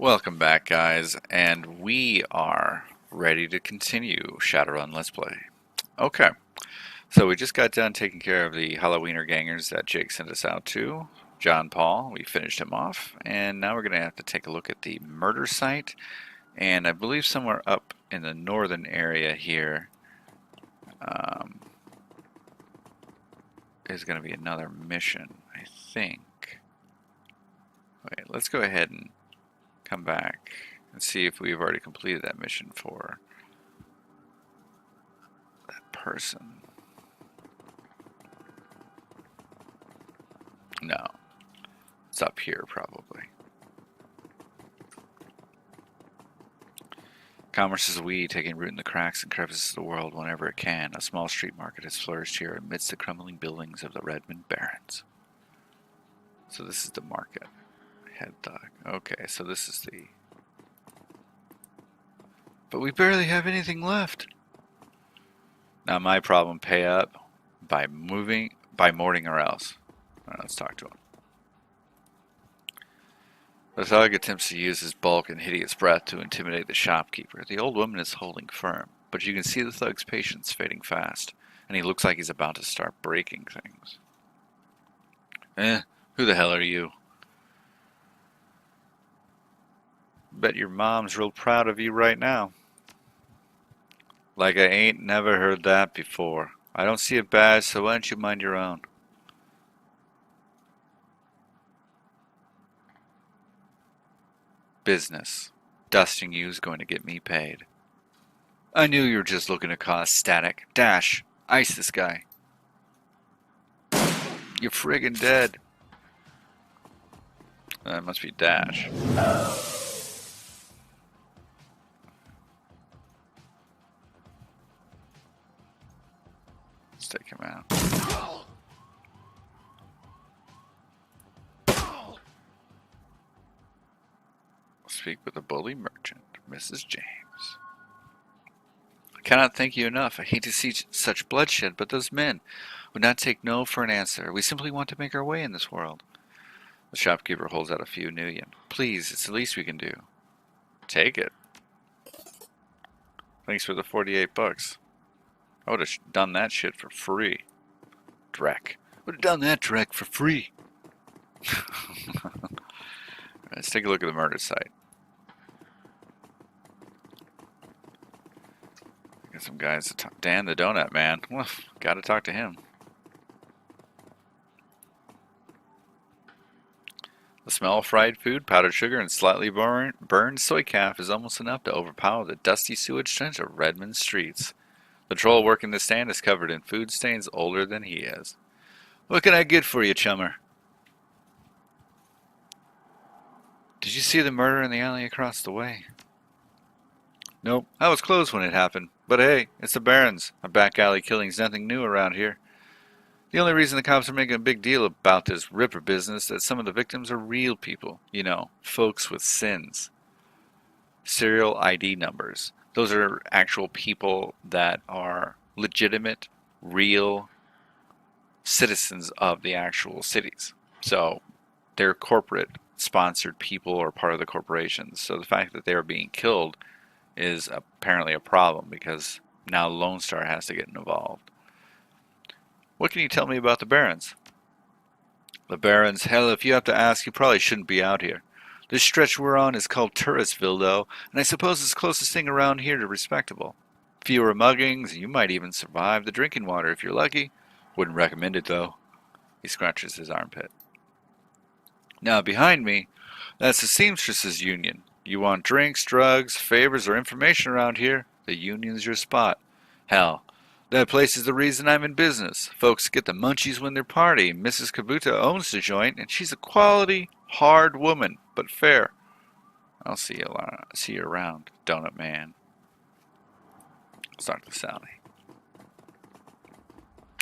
Welcome back, guys, and we are ready to continue Shadowrun Let's Play. Okay, so we just got done taking care of the Halloweener gangers that Jake sent us out to. John Paul, we finished him off, and now we're going to have to take a look at the murder site, and I believe somewhere up in the northern area here is going to be another mission, I think. Wait, let's go ahead and come back and see if we've already completed that mission for that person. No, it's up here probably. Commerce is a weed taking root in the cracks and crevices of the world whenever it can. A small street market has flourished here amidst the crumbling buildings of the Redmond Barrens. So this is the market. Head thug. Okay, so this is the... But we barely have anything left. Now my problem, pay up by morning or else. Alright, let's talk to him. The thug attempts to use his bulk and hideous breath to intimidate the shopkeeper. The old woman is holding firm, but you can see the thug's patience fading fast, and he looks like he's about to start breaking things. Who the hell are you? Bet your mom's real proud of you right now. Like I ain't never heard that before. I don't see it bad, so why don't you mind your own? Business. Dusting you is going to get me paid. I knew you were just looking to cause static. Dash. Ice this guy. You're friggin' dead. That must be Dash. Let's take him out. Speak with the bully merchant, Mrs. James. I cannot thank you enough. I hate to see such bloodshed, but those men would not take no for an answer. We simply want to make our way in this world. The shopkeeper holds out a few new yen. Please, it's the least we can do. Take it. Thanks for the 48 bucks. I would have done that shit for free. Drek. Would have done that, Drek, for free. Let's take a look at the murder site. Got some guys to talk. Dan the Donut Man. Well, gotta talk to him. The smell of fried food, powdered sugar, and slightly burned soy calf is almost enough to overpower the dusty sewage stench of Redmond streets. The troll working the stand is covered in food stains older than he is. What can I get for you, chummer? Did you see the murder in the alley across the way? Nope, I was closed when it happened. But hey, it's the Barrens. A back alley killing's nothing new around here. The only reason the cops are making a big deal about this Ripper business is that some of the victims are real people. You know, folks with sins. Serial ID numbers. Those are actual people that are legitimate, real citizens of the actual cities. So they're corporate sponsored people or part of the corporations. So the fact that they are being killed is apparently a problem because now Lone Star has to get involved. What can you tell me about the Barrens? The Barrens? Hell, if you have to ask, you probably shouldn't be out here. This stretch we're on is called Touristville, though, and I suppose it's the closest thing around here to respectable. Fewer muggings, and you might even survive the drinking water if you're lucky. Wouldn't recommend it, though. He scratches his armpit. Now, behind me, that's the Seamstresses Union. You want drinks, drugs, favors, or information around here? The union's your spot. Hell, that place is the reason I'm in business. Folks get the munchies when they're party. Mrs. Kabuta owns the joint, and she's a quality, hard woman, but fair. I'll see you around, Donut Man. Let's talk to Sally.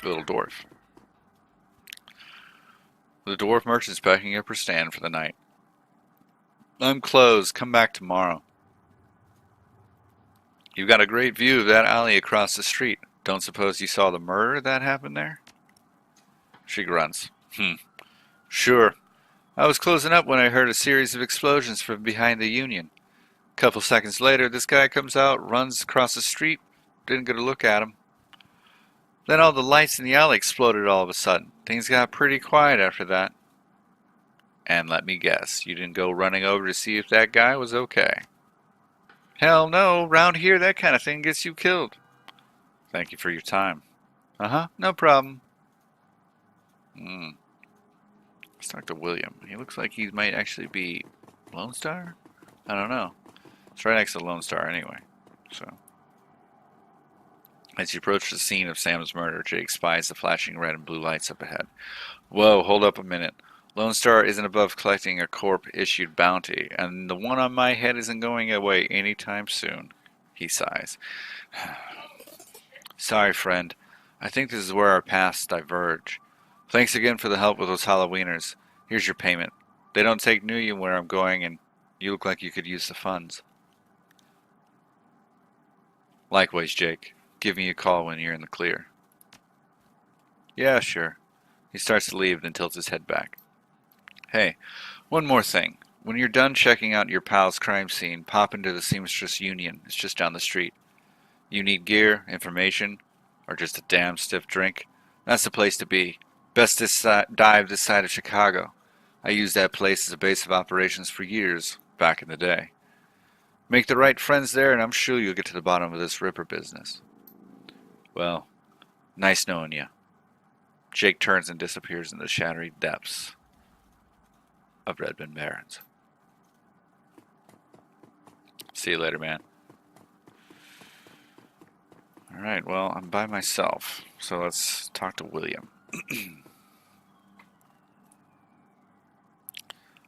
Little dwarf. The dwarf merchant's packing up her stand for the night. I'm closed. Come back tomorrow. You've got a great view of that alley across the street. Don't suppose you saw the murder that happened there? She grunts. Sure. I was closing up when I heard a series of explosions from behind the Union. A couple seconds later, this guy comes out, runs across the street. Didn't get a look at him. Then all the lights in the alley exploded all of a sudden. Things got pretty quiet after that. And let me guess, you didn't go running over to see if that guy was okay. Hell no, round here that kind of thing gets you killed. Thank you for your time. Uh-huh, no problem. Let's talk to William. He looks like he might actually be Lone Star? I don't know. It's right next to Lone Star anyway. So, as you approach the scene of Sam's murder, Jake spies the flashing red and blue lights up ahead. Whoa, hold up a minute. Lone Star isn't above collecting a corp-issued bounty, and the one on my head isn't going away anytime soon. He sighs. Sorry, friend. I think this is where our paths diverge. Thanks again for the help with those Halloweeners. Here's your payment. They don't take New where I'm going, and you look like you could use the funds. Likewise, Jake. Give me a call when you're in the clear. Yeah, sure. He starts to leave, then tilts his head back. Hey, one more thing. When you're done checking out your pal's crime scene, pop into the Seamstress Union. It's just down the street. You need gear, information, or just a damn stiff drink? That's the place to be. Best dive this side of Chicago. I used that place as a base of operations for years, back in the day. Make the right friends there, and I'm sure you'll get to the bottom of this Ripper business. Well, nice knowing you. Jake turns and disappears in the shadowy depths of Redmond Barrens. See you later, man. Alright, well, I'm by myself, so let's talk to William.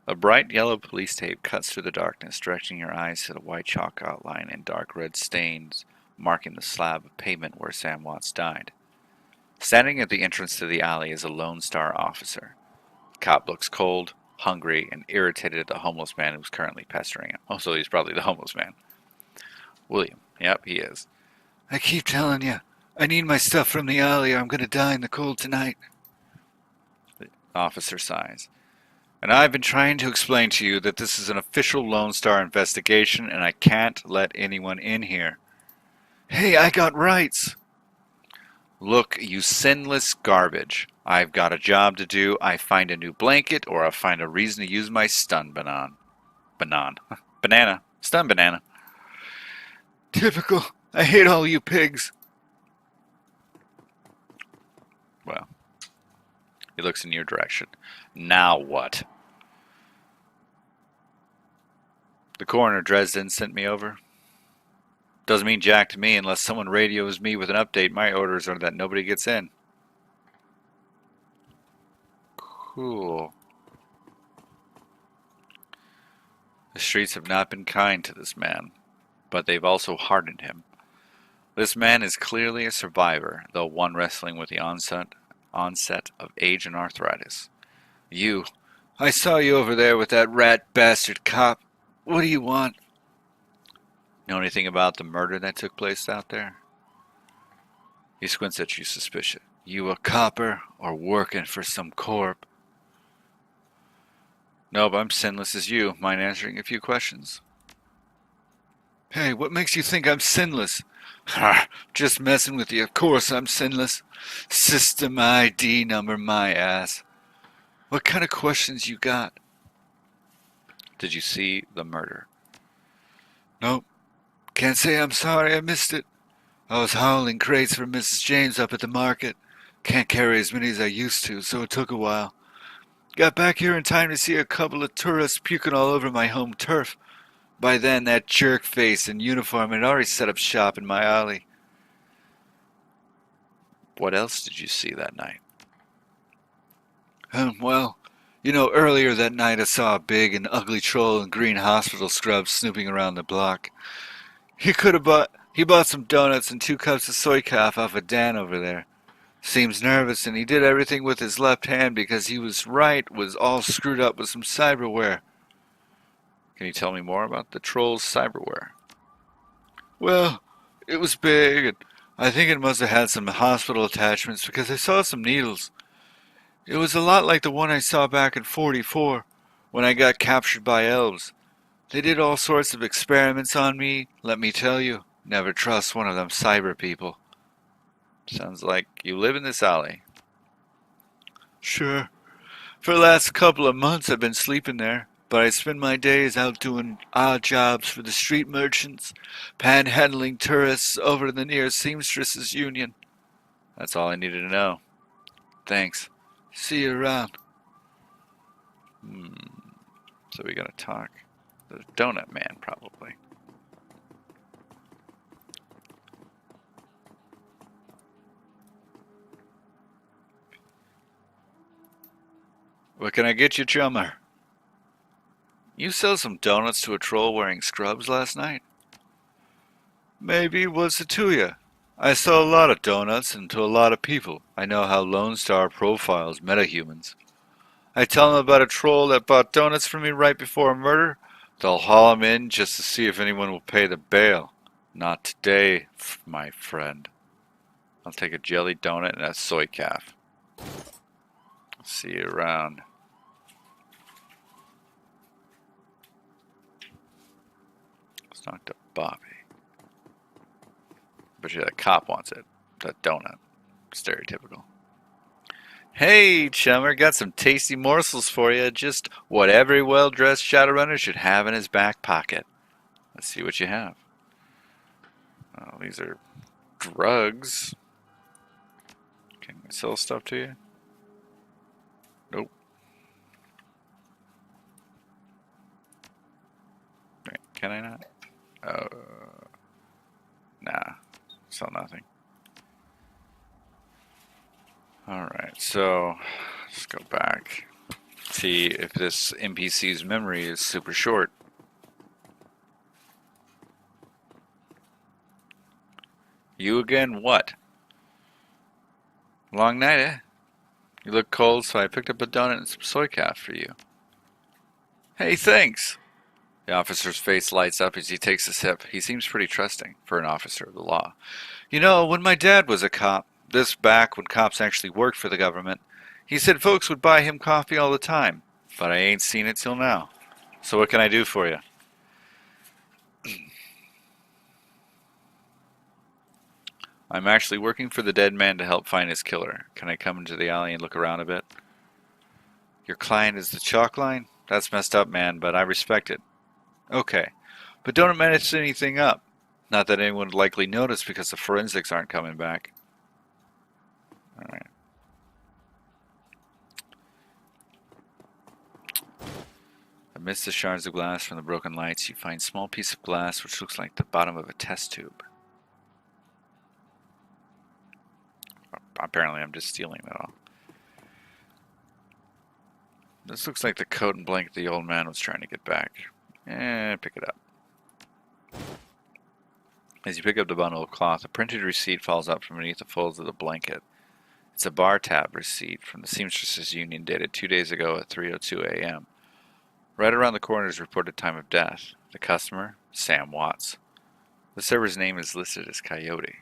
A bright yellow police tape cuts through the darkness, directing your eyes to the white chalk outline and dark red stains marking the slab of pavement where Sam Watts died. Standing at the entrance to the alley is a Lone Star officer. The cop looks cold, hungry, and irritated at the homeless man who's currently pestering him. Oh, so he's probably the homeless man. William. Yep, he is. I keep telling you, I need my stuff from the alley or I'm going to die in the cold tonight. The officer sighs. And I've been trying to explain to you that this is an official Lone Star investigation and I can't let anyone in here. Hey, I got rights. Look, you sinless garbage. I've got a job to do. I find a new blanket or I find a reason to use my stun banana. Stun banana. Typical. I hate all you pigs. Well, he looks in your direction. Now what? The coroner Dresden sent me over. Doesn't mean jack to me unless someone radios me with an update. My orders are that nobody gets in. Cool. The streets have not been kind to this man, but they've also hardened him. This man is clearly a survivor, though one wrestling with the onset of age and arthritis. I saw you over there with that rat bastard cop. What do you want? Know anything about the murder that took place out there? He squints at you suspicious. You a copper or working for some corp? Nope, I'm sinless as you. Mind answering a few questions? Hey, what makes you think I'm sinless? Just messing with you. Of course I'm sinless. System ID number my ass. What kind of questions you got? Did you see the murder? Nope. Can't say I'm sorry I missed it. I was hauling crates for Mrs. James up at the market. Can't carry as many as I used to, so it took a while. Got back here in time to see a couple of tourists puking all over my home turf. By then, that jerk face in uniform had already set up shop in my alley. What else did you see that night? Well, earlier that night I saw a big and ugly troll in green hospital scrubs snooping around the block. He bought some donuts and 2 cups of soy calf off of Dan over there. Seems nervous, and he did everything with his left hand because he was all screwed up with some cyberware. Can you tell me more about the troll's cyberware? Well, it was big, and I think it must have had some hospital attachments because I saw some needles. It was a lot like the one I saw back in '44. When I got captured by elves, they did all sorts of experiments on me, let me tell you. Never trust one of them cyber people. Sounds like you live in this alley. Sure. For the last couple of months I've been sleeping there, but I spend my days out doing odd jobs for the street merchants, panhandling tourists over to the nearest seamstresses union. That's all I needed to know. Thanks. See you around. So we gotta talk. The donut man, probably. What can I get you, chummer? You sell some donuts to a troll wearing scrubs last night? Maybe. What's it to you? I sell a lot of donuts and to a lot of people. I know how Lone Star profiles metahumans. I tell them about a troll that bought donuts from me right before a murder. They'll haul him in just to see if anyone will pay the bail. Not today, my friend. I'll take a jelly donut and a soy calf. See you around. Let's talk to Bobby. But yeah, the cop wants it. That donut. Stereotypical. Hey, chummer, got some tasty morsels for you. Just what every well-dressed Shadowrunner should have in his back pocket. Let's see what you have. Oh, these are drugs. Can I sell stuff to you? Nope. Wait, can I not? Nah. Sell nothing. Alright, so let's go back. See if this NPC's memory is super short. You again? What? Long night, eh? You look cold, so I picked up a donut and some soy calf for you. Hey, thanks! The officer's face lights up as he takes a sip. He seems pretty trusting for an officer of the law. You know, when my dad was a cop, this back when cops actually worked for the government, he said folks would buy him coffee all the time, but I ain't seen it till now. So what can I do for you? I'm actually working for the dead man to help find his killer. Can I come into the alley and look around a bit? Your client is the chalk line? That's messed up, man, but I respect it. Okay, but don't mess anything up. Not that anyone would likely notice because the forensics aren't coming back. Alright. Amidst the shards of glass from the broken lights, you find a small piece of glass which looks like the bottom of a test tube. Apparently I'm just stealing that all. This looks like the coat and blanket the old man was trying to get back. Pick it up. As you pick up the bundle of cloth, a printed receipt falls out from beneath the folds of the blanket. It's a bar tab receipt from the Seamstresses Union dated 2 days ago at 3:02 a.m. Right around the corner is reported time of death. The customer, Sam Watts. The server's name is listed as Coyote.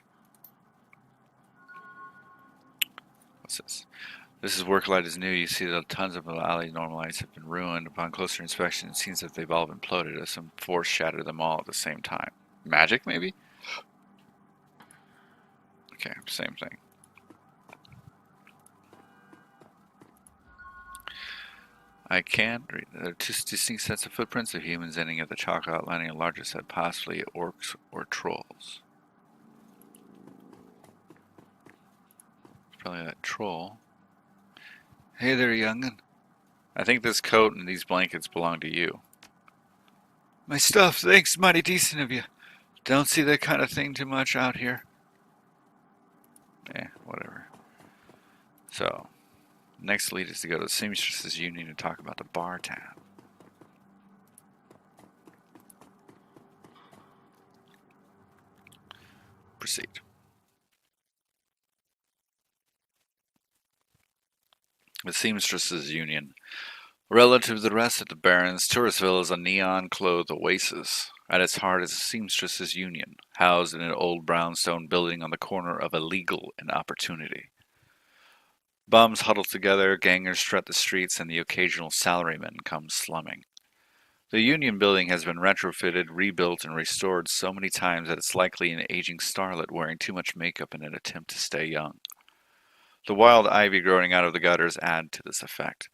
What's this? This is Worklight is new. You see that tons of the alley normal lights have been ruined. Upon closer inspection, it seems that they've all been imploded as some force shattered them all at the same time. Magic, maybe? Okay, same thing. I can't read. There are two distinct sets of footprints of humans ending at the chalk outlining a larger set, possibly orcs or trolls. It's probably that troll. Hey there, young'un. I think this coat and these blankets belong to you. My stuff, thanks, mighty decent of you. Don't see that kind of thing too much out here. Whatever. So, next lead is to go to the Seamstresses Union and talk about the bar tab. Proceed. The Seamstresses Union. Relative to the rest of the Barrens, Touristville is a neon-clothed oasis. At its heart is a Seamstresses Union, housed in an old brownstone building on the corner of Illegal and Opportunity. Bums huddle together, gangers strut the streets, and the occasional salaryman comes slumming. The Union building has been retrofitted, rebuilt, and restored so many times that it's likely an aging starlet wearing too much makeup in an attempt to stay young. The wild ivy growing out of the gutters add to this effect.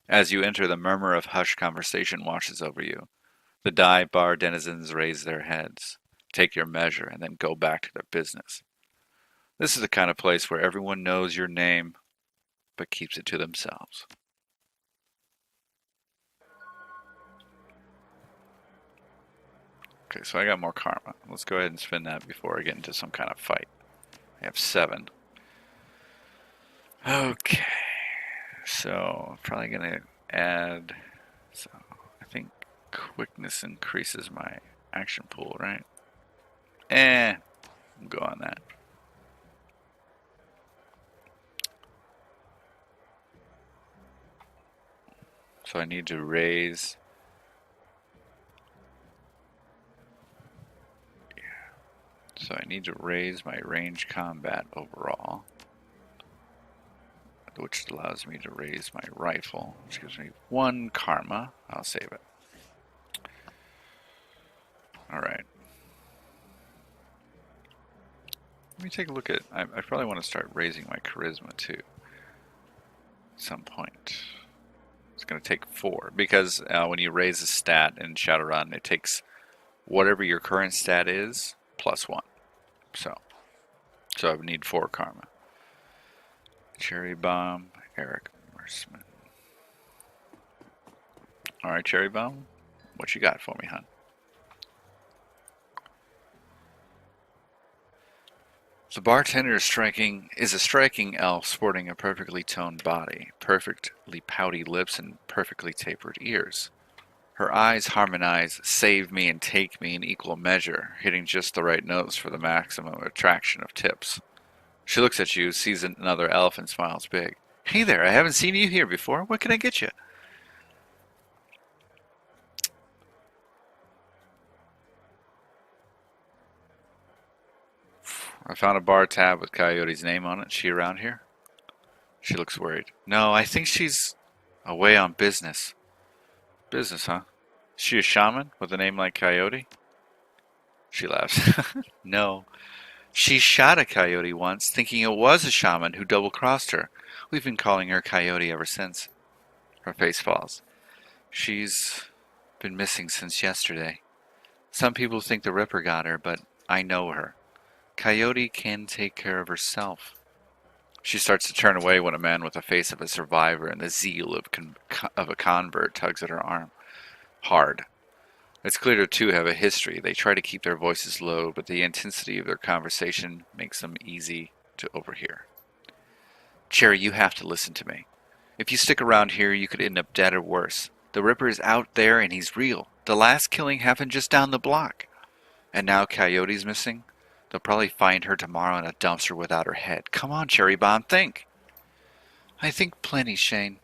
As you enter, the murmur of hushed conversation washes over you. The dive bar denizens raise their heads, take your measure, and then go back to their business. This is the kind of place where everyone knows your name, but keeps it to themselves. Okay, so I got more karma. Let's go ahead and spin that before I get into some kind of fight. I have 7. Okay, so I'm probably going to add, so I think quickness increases my action pool, right? We'll go on that. So I need to raise, so I need to raise my range combat overall, which allows me to raise my rifle, which gives me 1 karma. I'll save it. Alright. Let me take a look at, I probably want to start raising my charisma too. At some point. It's going to take 4, because when you raise a stat in Shadowrun, it takes whatever your current stat is, plus 1. So I would need 4 karma. Cherry Bomb, Eric Merceman. Alright, Cherry Bomb, what you got for me, hon? The bartender is a striking elf sporting a perfectly toned body, perfectly pouty lips, and perfectly tapered ears. Her eyes harmonize save me and take me in equal measure, hitting just the right notes for the maximum attraction of tips. She looks at you, sees another elf, and smiles big. Hey there, I haven't seen you here before. What can I get you? I found a bar tab with Coyote's name on it. She around here? She looks worried. No, I think she's away on business. Business, huh? Is she a shaman with a name like Coyote? She laughs. No. She shot a coyote once, thinking it was a shaman who double-crossed her. We've been calling her Coyote ever since. Her face falls. She's been missing since yesterday. Some people think the Ripper got her, but I know her. Coyote can take care of herself. She starts to turn away when a man with the face of a survivor and the zeal of a convert tugs at her arm. Hard. It's clear the two have a history. They try to keep their voices low, but the intensity of their conversation makes them easy to overhear. Cherry, you have to listen to me. If you stick around here, you could end up dead or worse. The Ripper is out there and he's real. The last killing happened just down the block. And now Coyote's missing? They'll probably find her tomorrow in a dumpster without her head. Come on, Cherry Bomb, think. I think plenty, Shane.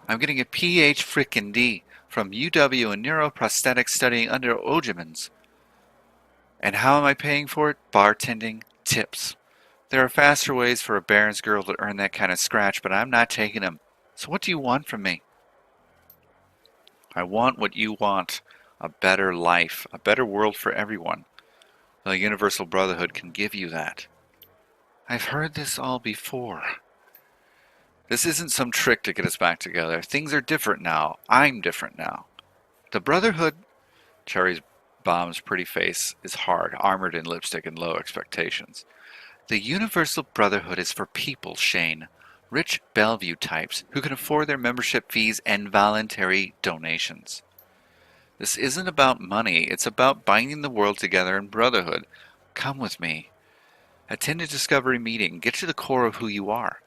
I'm getting a Ph frickin' D from UW in neuroprosthetics studying under Ojemans. And how am I paying for it? Bartending, tips. There are faster ways for a Baron's girl to earn that kind of scratch, but I'm not taking them. So what do you want from me? I want what you want. A better life. A better world for everyone. The Universal Brotherhood can give you that. I've heard this all before. This isn't some trick to get us back together. Things are different now. I'm different now. The Brotherhood... Cherry Bomb's pretty face is hard, armored in lipstick and low expectations. The Universal Brotherhood is for people, Shane. Rich Bellevue types who can afford their membership fees and voluntary donations. This isn't about money. It's about binding the world together in brotherhood. Come with me. Attend a discovery meeting. Get to the core of who you are.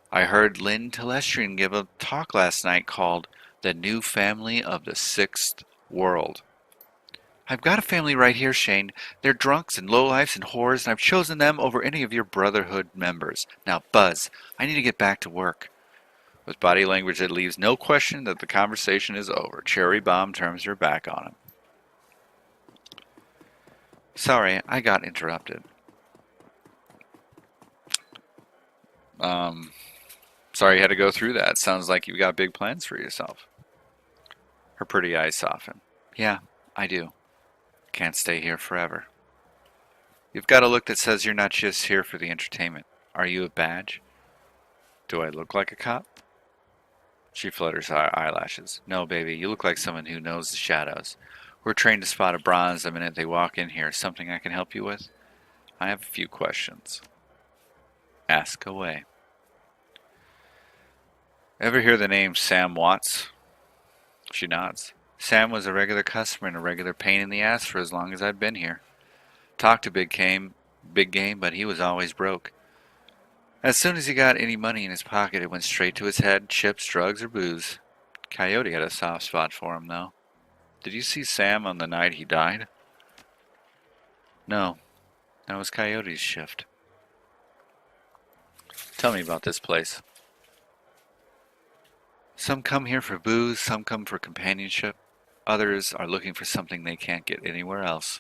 I heard Lynn Telestrian give a talk last night called The New Family of the Sixth World. I've got a family right here, Shane. They're drunks and lowlifes and whores, and I've chosen them over any of your Brotherhood members. Now, Buzz, I need to get back to work. With body language that leaves no question that the conversation is over, Cherry Bomb turns her back on him. Sorry, I got interrupted. Sorry you had to go through that. Sounds like you've got big plans for yourself. Her pretty eyes soften. Yeah, I do. Can't stay here forever. You've got a look that says you're not just here for the entertainment. Are you a badge? Do I look like a cop? She flutters her eyelashes. No, baby, you look like someone who knows the shadows. We're trained to spot a bronze the minute they walk in here. Something I can help you with? I have a few questions. Ask away. Ever hear the name Sam Watts? She nods. Sam was a regular customer and a regular pain in the ass for as long as I've been here. Talked to Big Game, but he was always broke. As soon as he got any money in his pocket, it went straight to his head, chips, drugs, or booze. Coyote had a soft spot for him, though. Did you see Sam on the night he died? No, that was Coyote's shift. Tell me about this place. Some come here for booze, some come for companionship. Others are looking for something they can't get anywhere else.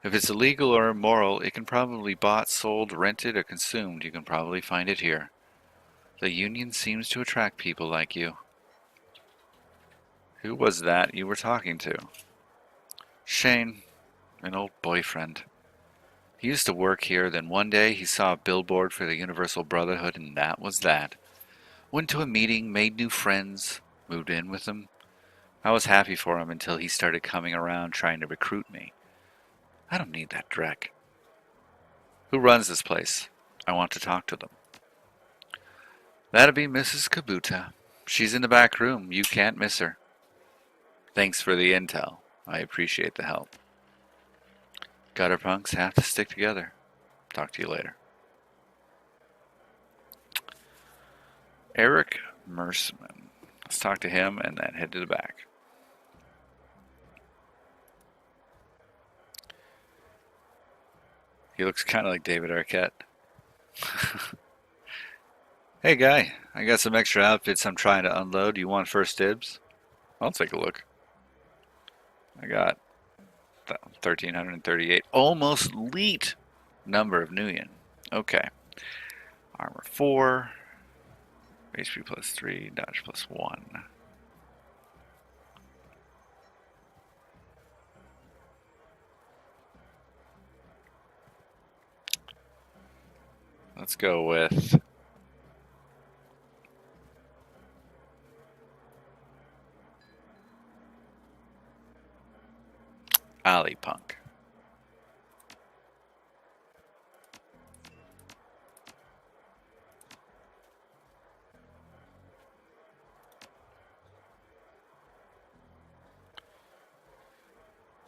If it's illegal or immoral, it can probably be bought, sold, rented, or consumed. You can probably find it here. The Union seems to attract people like you. Who was that you were talking to? Shane, an old boyfriend. He used to work here, then one day he saw a billboard for the Universal Brotherhood, and that was that. Went to a meeting, made new friends, moved in with them. I was happy for him until he started coming around trying to recruit me. I don't need that dreck. Who runs this place? I want to talk to them. That'd be Mrs. Kabuta. She's in the back room. You can't miss her. Thanks for the intel. I appreciate the help. Gutter punks have to stick together. Talk to you later. Eric Merceman. Let's talk to him and then head to the back. He looks kind of like David Arquette. Hey guy, I got some extra outfits I'm trying to unload. You want first dibs? I'll take a look. I got 1,338. Almost elite number of Nuyen. Okay. Armor 4. HP plus 3. Dodge plus 1. Let's go with Alley Punk.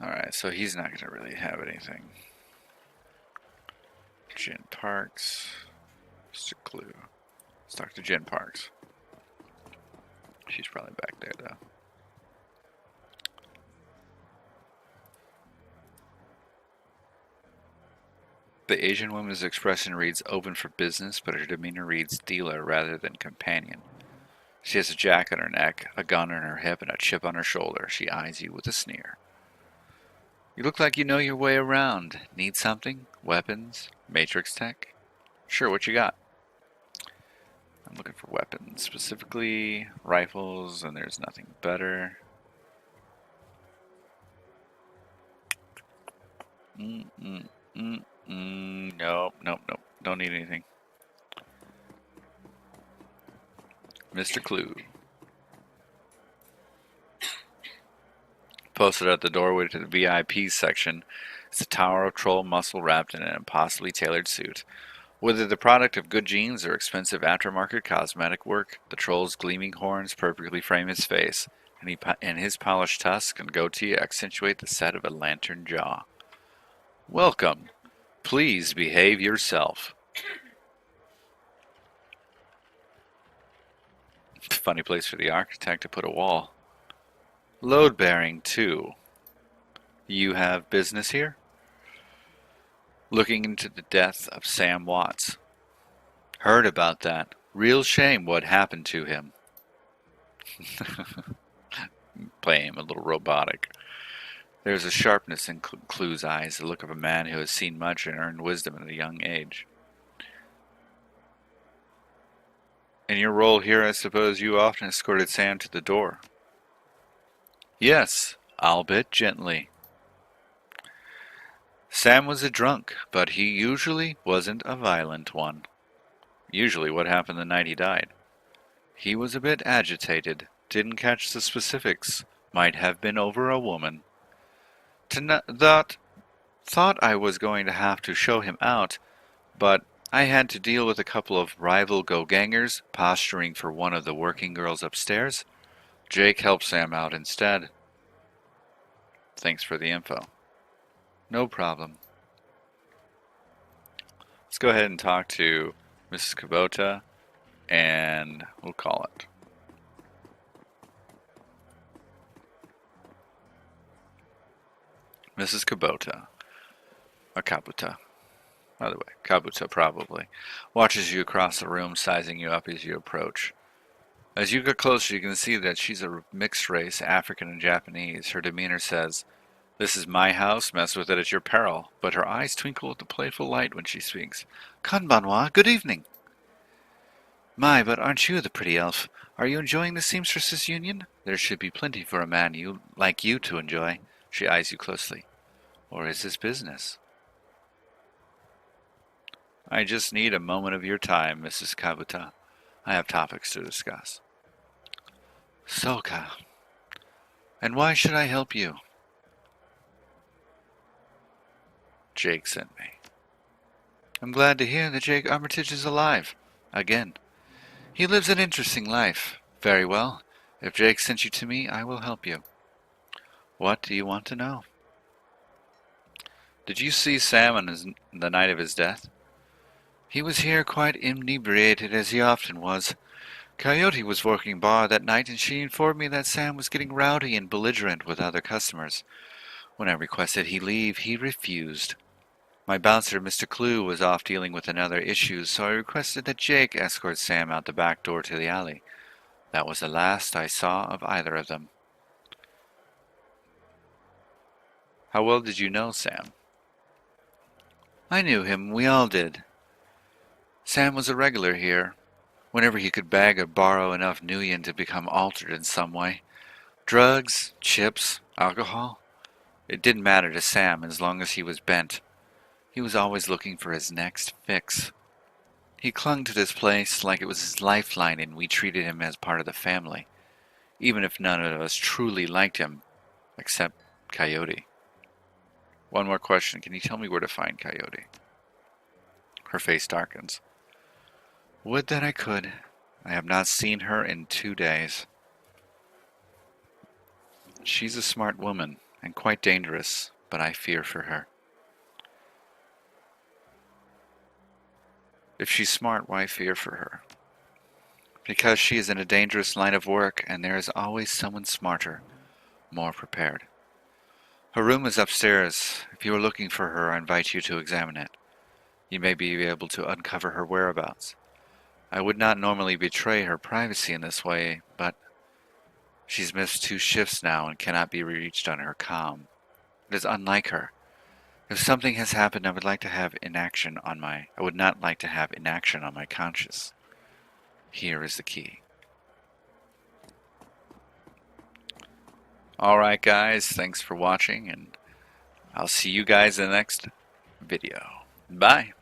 Alright, so he's not going to really have anything. Jen Parks. Mr. Clue. Let's talk to Jen Parks. She's probably back there, though. The Asian woman's expression reads open for business, but her demeanor reads dealer rather than companion. She has a jack on her neck, a gun on her hip, and a chip on her shoulder. She eyes you with a sneer. You look like you know your way around. Need something? Weapons? Matrix tech? Sure, what you got? I'm looking for weapons, specifically rifles, and there's nothing better. Nope. Don't need anything. Mr. Clue. Posted at the doorway to the VIP section is a tower of troll muscle wrapped in an impossibly tailored suit. Whether the product of good genes or expensive aftermarket cosmetic work, the troll's gleaming horns perfectly frame his face, and his polished tusk and goatee accentuate the set of a lantern jaw. Welcome. Please behave yourself. Funny place for the architect to put a wall. Load bearing 2. You have business here? Looking into the death of Sam Watts. Heard about that. Real shame what happened to him. Playing him a little robotic. There's a sharpness in Clue's eyes, the look of a man who has seen much and earned wisdom at a young age. In your role here, I suppose you often escorted Sam to the door. Yes, albeit gently. Sam was a drunk, but he usually wasn't a violent one. Usually what happened the night he died. He was a bit agitated, didn't catch the specifics, might have been over a woman. Thought I was going to have to show him out, but I had to deal with a couple of rival go-gangers posturing for one of the working girls upstairs. Jake helped Sam out instead. Thanks for the info. No problem. Let's go ahead and talk to Mrs. Kubota, and we'll call it. Mrs. Kubota. Or Kabuta. By the way, Kabuta probably. Watches you across the room, sizing you up as you approach. As you get closer, you can see that she's a mixed race, African and Japanese. Her demeanor says, "This is my house, mess with it at your peril," but her eyes twinkle with a playful light when she speaks. "Kanbanwa, good evening." "My, but aren't you the pretty elf? Are you enjoying the seamstresses' union? There should be plenty for a man like you to enjoy." She eyes you closely. "Or is this business?" "I just need a moment of your time, Mrs. Kabuta. I have topics to discuss." "Soka. And why should I help you?" "Jake sent me." "I'm glad to hear that Jake Armitage is alive. Again. He lives an interesting life. Very well. If Jake sent you to me, I will help you." "What do you want to know?" "Did you see Sam on the night of his death?" "He was here quite inebriated, as he often was. Coyote was working bar that night, and she informed me that Sam was getting rowdy and belligerent with other customers. When I requested he leave, he refused. My bouncer, Mr. Clue, was off dealing with another issue, so I requested that Jake escort Sam out the back door to the alley. That was the last I saw of either of them." "How well did you know Sam?" "I knew him. We all did. Sam was a regular here, whenever he could beg or borrow enough nuyen to become altered in some way. Drugs, chips, alcohol. It didn't matter to Sam as long as he was bent. He was always looking for his next fix. He clung to this place like it was his lifeline, and we treated him as part of the family, even if none of us truly liked him, except Coyote." "One more question. Can you tell me where to find Coyote?" Her face darkens. "Would that I could. I have not seen her in 2 days. She's a smart woman, and quite dangerous, but I fear for her." "If she's smart, why fear for her?" "Because she is in a dangerous line of work, and there is always someone smarter, more prepared. Her room is upstairs. If you are looking for her, I invite you to examine it. You may be able to uncover her whereabouts. I would not normally betray her privacy in this way, but she's missed 2 shifts now and cannot be reached on her comm. It is unlike her. If something has happened, I would not like to have inaction on my conscience. Here is the key." Alright guys, thanks for watching, and I'll see you guys in the next video. Bye!